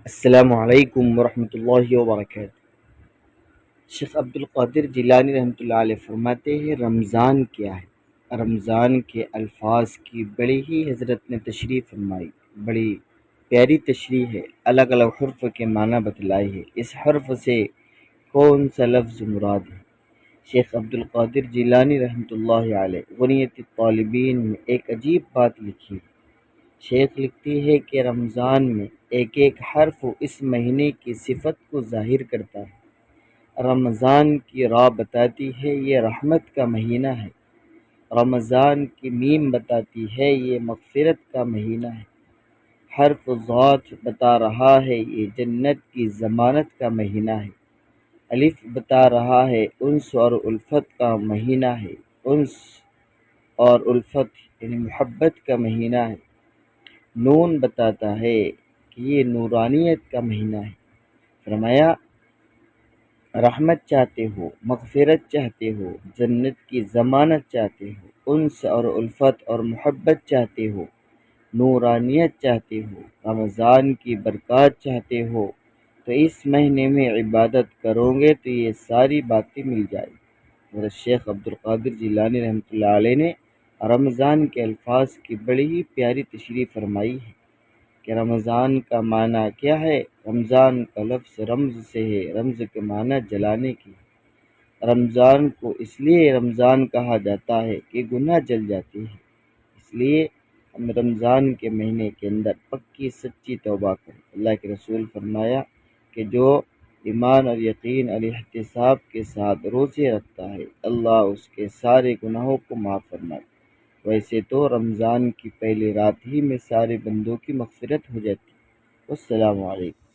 السلام علیکم ورحمۃ اللہ وبرکاتہ۔ شیخ عبد القادر جیلانی رحمۃ اللہ علیہ فرماتے ہیں رمضان کیا ہے؟ رمضان کے الفاظ کی بڑی ہی حضرت نے تشریح فرمائی، بڑی پیاری تشریح ہے، الگ الگ حرف کے معنی بتلائے ہے۔ اس حرف سے کون سا لفظ مراد ہے؟ شیخ عبد القادر جیلانی رحمۃ اللہ علیہ غنیت الطالبین میں ایک عجیب بات لکھی ہے۔ شیخ لکھتی ہے کہ رمضان میں ایک ایک حرف اس مہینے کی صفت کو ظاہر کرتا ہے۔ رمضان کی راء بتاتی ہے یہ رحمت کا مہینہ ہے، رمضان کی میم بتاتی ہے یہ مغفرت کا مہینہ ہے، حرف ذات بتا رہا ہے یہ جنت کی ضمانت کا مہینہ ہے، الف بتا رہا ہے انس اور الفت کا مہینہ ہے، انس اور الفت یعنی محبت کا مہینہ ہے، نون بتاتا ہے کہ یہ نورانیت کا مہینہ ہے۔ فرمایا رحمت چاہتے ہو، مغفرت چاہتے ہو، جنت کی ضمانت چاہتے ہو، انس اور الفت اور محبت چاہتے ہو، نورانیت چاہتے ہو، رمضان کی برکات چاہتے ہو، تو اس مہینے میں عبادت کرو گے تو یہ ساری باتیں مل جائیں۔ حضرت شیخ عبد القادر جیلانی رحمۃ اللہ علیہ نے رمضان کے الفاظ کی بڑی ہی پیاری تشریح فرمائی ہے کہ رمضان کا معنی کیا ہے۔ رمضان کا لفظ رمز سے ہے، رمز کے معنی جلانے کی۔ رمضان کو اس لیے رمضان کہا جاتا ہے کہ گناہ جل جاتے ہیں، اس لیے ہم رمضان کے مہینے کے اندر پکی سچی توبہ کریں۔ اللہ کے رسول فرمایا کہ جو ایمان اور یقین اور احتساب کے ساتھ روزے رکھتا ہے اللہ اس کے سارے گناہوں کو معاف فرماتا ہے۔ ویسے تو رمضان کی پہلی رات ہی میں سارے بندوں کی مغفرت ہو جاتی ہے۔ السلام علیکم۔